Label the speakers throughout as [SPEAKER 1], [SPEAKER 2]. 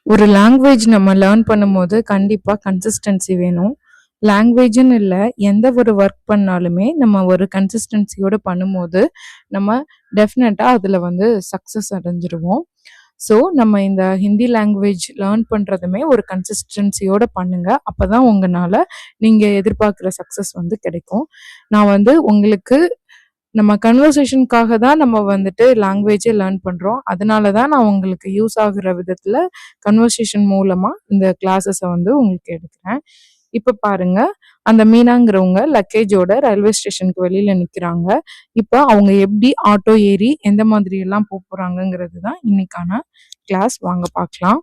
[SPEAKER 1] ஒரு லாங்குவேஜ் நம்ம லேர்ன் பண்ணும்போது கண்டிப்பா கன்சிஸ்டன்சி வேணும். லாங்குவேஜ்ன்னு இல்ல, எந்த ஒரு ஒர்க் பண்ணாலுமே நம்ம ஒரு கன்சிஸ்டன்சியோட பண்ணும்போது, நம்ம டெஃபினட்டா அதுல வந்து சக்சஸ் அடைஞ்சிருவோம். ஸோ, நம்ம இந்த ஹிந்தி லாங்குவேஜ் லேர்ன் பண்றதுமே ஒரு கன்சிஸ்டன்சியோட பண்ணுங்க. அப்பதான் உங்கனால நீங்க எதிர்பார்க்குற சக்சஸ் வந்து கிடைக்கும். நான் வந்து உங்களுக்கு நம்ம கன்வர்சேஷனுக்காக தான் நம்ம வந்துட்டு லாங்குவேஜே லேர்ன் பண்றோம். அதனால தான் நான் உங்களுக்கு யூஸ் ஆகுற விதத்துல கன்வர்சேஷன் மூலமா இந்த கிளாஸஸ வந்து உங்களுக்கு எடுக்கிறேன். இப்ப பாருங்க, அந்த மீனாங்கிறவங்க லக்கேஜோட ரயில்வே ஸ்டேஷனுக்கு வெளியில நிக்கிறாங்க. இப்ப அவங்க எப்படி ஆட்டோ ஏறி எந்த மாதிரி எல்லாம் போறாங்கங்கிறது தான் இன்னைக்கான கிளாஸ். வாங்க பார்க்கலாம்.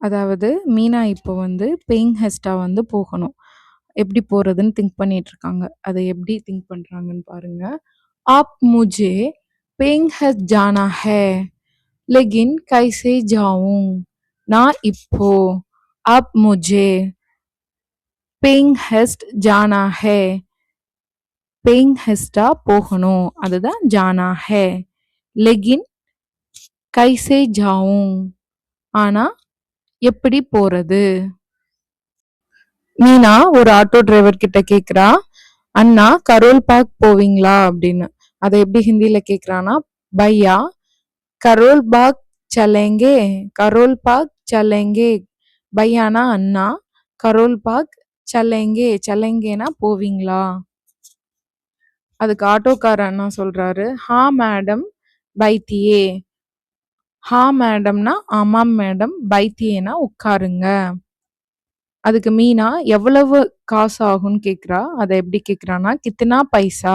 [SPEAKER 1] அதாவது மீனா இப்போ வந்து பேயிங் கெஸ்ட்டா வந்து போகணும். எப்படி போறதுன்னு திங்க் பண்ணிட்டு இருக்காங்க. அத எப்படி திங்க் பண்றாங்கன்னு பாருங்க. "आप मुझे पेइंग गेस्ट जाना है, लेकिन कैसे जाऊँ? நான் இப்போ आप मुझे पेइंग गेस्ट जाना है, பேயிங் கெஸ்ட்டா போகணும். அதுதான் ஜானா ஹே. லெகின் கைசே ஜாவும். ஆனா எப்படி போறது? மீனா ஒரு ஆட்டோ டிரைவர் கிட்ட கேக்குறா, அண்ணா கரோல் பாக் போவீங்களா அப்படின்னு. அதை எப்படி ஹிந்தில கேக்குறானா, பையா கரோல் பாக் சலேங்கே, கரோல் பாக் சலேங்கே. பையானா அண்ணா, கரோல் பாக் சலேங்கே, சலேங்கேனா போவீங்களா? அதுக்கு ஆட்டோக்கார அண்ணா சொல்றாரு, ஹா மேடம் பைத்தியே. ஹா மேடம்னா ஆமாம் மேடம், பைத்தியேனா உட்காருங்க. அதுக்கு மீனா எவ்வளவு காசு ஆகும்னு கேக்குறா. அதை எப்படி கேக்குறானா, கித்தனா பைசா.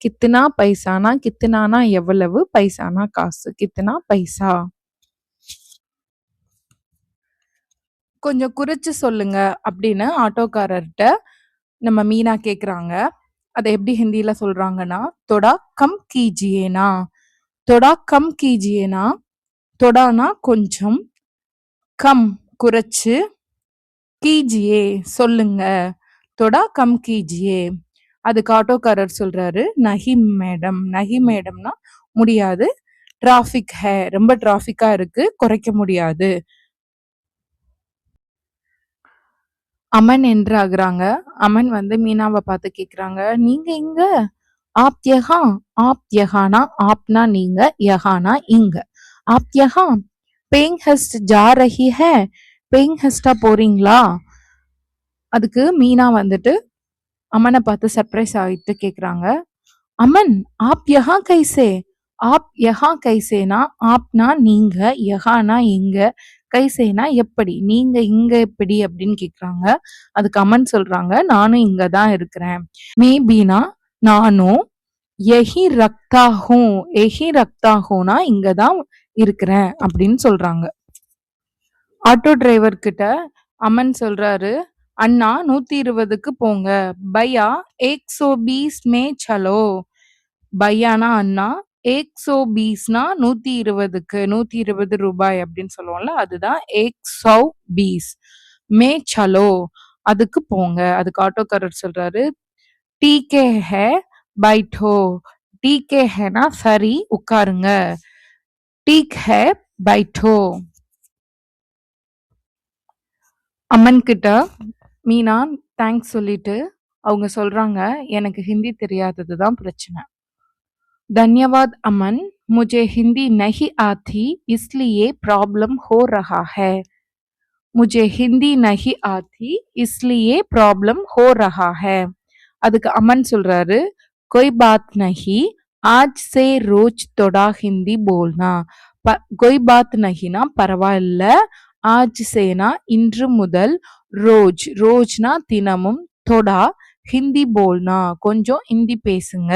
[SPEAKER 1] கித்தனா பைசானா, கித்தனானா எவ்வளவு, பைசானா காசு. கித்தனா பைசா. கொஞ்சம் குறைச்சு சொல்லுங்க அப்படின்னு ஆட்டோக்காரர்கிட்ட நம்ம மீனா கேக்குறாங்க. அதை எப்படி ஹிந்தில சொல்றாங்கன்னா, தொடா கம் கீஜியேனா. தொடா கம் கீஜியேனா. தொடானா கொஞ்சம், கம் குறைச்சு, கீஜியே சொல்லுங்க. தொடா கம் கீஜியே. அதுக்கு ஆட்டோக்காரர் சொல்றாரு, நஹி மேடம். நஹி மேடம்னா முடியாது. டிராஃபிக் ஹே, ரொம்ப டிராஃபிக்கா இருக்கு, குறைக்க முடியாது. அமன் என்றாகுறாங்க. அமன் வந்து மீனாவை பார்த்து கேக்குறாங்க, நீங்க இங்க? ஆப் யஹா. ஆப் யஹானா ஆப்னா நீங்க, யஹானா இங்க. ஆப் யஹா பேயிங் கெஸ்ட் ஜா ரஹி ஹே. பேயிங் கெஸ்டா போறீங்களா? அதுக்கு மீனா வந்துட்டு அமனை பார்த்து சர்ப்ரைஸ் ஆகிட்டு கேக்குறாங்க, அமன் ஆப் யஹா கைசே. ஆப் யஹா கைசேனா ஆப்னா நீங்க, யஹானா இங்க, கைசேனா எப்படி, நீங்க இங்க எப்படி அப்படின்னு கேக்குறாங்க. அதுக்கு அமன் சொல்றாங்க, நானும் இங்க தான் இருக்கிறேன். மேபினா நானும், எஹி ரக்தா ஹூ. எஹி ரக்தா ஹூனா இங்க தான் இருக்கிறேன் அப்படின்னு சொல்றாங்க. ஆட்டோ டிரைவர் கிட்ட அமன் சொல்றாரு, அண்ணா 120க்கு போங்க. பையா 120 மே சலோ. பையானா அண்ணா, 120னா 120க்கு, 120 ரூபாய் அப்படின்னு சொல்லுவோம்ல, அதுதான் 120 மே சலோ, அதுக்கு போங்க. அதுக்கு ஆட்டோக்காரர் சொல்றாரு, டீகே ஹே பைட்டோ. டீகே ஹேனா சரி உட்காருங்க. டீக் ஹே பைட்டோ. அம்மன் கிட்ட மீனா தேங்க்ஸ் சொல்லிட்டு அவங்க சொல்றாங்க, எனக்கு ஹிந்தி தெரியாதது தான் பிரச்சனை. धन्यवाद अमन, मुझे हिंदी नहीं आती इसलिए प्रॉब्लम हो रहा है. मुझे हिंदी नहीं आती इसलिए प्रॉब्लम हो रहा है. அதுக்கு அமன் சொல்றாரு, कोई बात नहीं, आज से रोज थोड़ा हिंदी बोलना. कोई बात नहींனா பரவாயில்ல, ஆஜ் சேனா இன்று முதல், ரோஜ் ரோஜ்னா தினமும், தொடா ஹிந்தி போல்னா கொஞ்சம் ஹிந்தி பேசுங்க.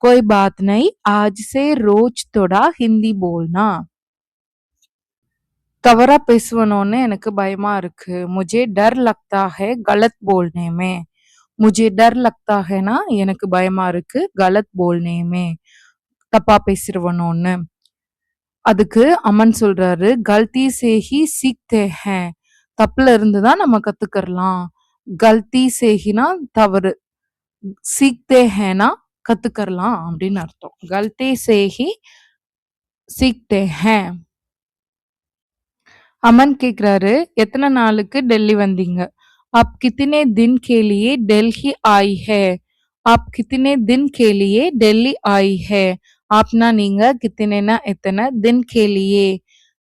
[SPEAKER 1] कोई बात नहीं, आज से रोज थोड़ा हिंदी बोलना. தவறா பேசுவனோன்னு எனக்கு பயமா இருக்கு. मुझे डर लगता है गलत बोलने में. मुझे डर लगता हैனா எனக்கு பயமா இருக்கு, गलत बोलने में தப்பா பேசிருவனோன்னு. அதுக்கு அமன் சொல்றாரு, गलती से ही सीखते हैं. தப்புல இருந்து தான் நம்ம கத்துக்கறலாம். गलती से हीனா தவறு, सीखते हैனா கத்துக்கறலாம் அப்படின்னு அர்த்தம். गलती से ही सीखते हैं. அமன் கேக்குறாரு, எத்தனை நாளுக்கு டெல்லி வந்தீங்க? आप कितने दिन के लिए दिल्ली आई है? आप कितने दिन के लिए दिल्ली आई है? आपனா நீங்க, கித்தனைனா எத்தனை, தின் கேலியே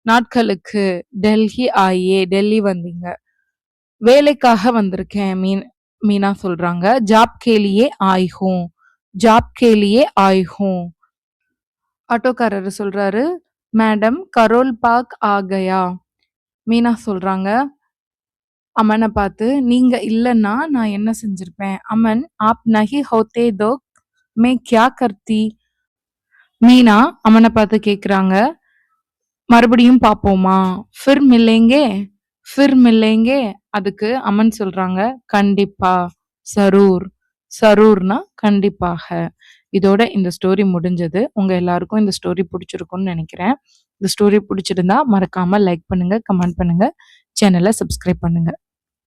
[SPEAKER 1] நாட்களுக்கு, டெல்லி ஆயே டெல்லி வந்தீங்க. வேலைக்காக வந்திருக்கேன் மீனா சொல்றாங்க. ஜாப் கேலியே ஆய் ஹூம். ஜாப் கேலியே ஆய் ஹூம். ஆட்டோக்காரர் சொல்றாரு, மேடம் கரோல் பாக் ஆ கயா. மீனா சொல்றாங்க அமனை பார்த்து, நீங்க இல்லைன்னா நான் என்ன செஞ்சிருப்பேன்? அமன், ஆப் நஹி ஹோத்தே தோ மே கியா கர்த்தி. மீனா அமனை பார்த்து கேக்குறாங்க, மறுபடியும் பாப்போமா? ஃபிர் மில்லேங்கே. ஃபிர் மில்லேங்கே. அதுக்கு அமன் சொல்றாங்க, கண்டிப்பா, சரூர். சரூர்னா கண்டிப்பாக. இதோட இந்த ஸ்டோரி முடிஞ்சது. உங்க எல்லாருக்கும் இந்த ஸ்டோரி பிடிச்சிருக்கும்னு நினைக்கிறேன். இந்த ஸ்டோரி பிடிச்சிருந்தா மறக்காம லைக் பண்ணுங்க, கமெண்ட் பண்ணுங்க, சேனலை சப்ஸ்கிரைப் பண்ணுங்க.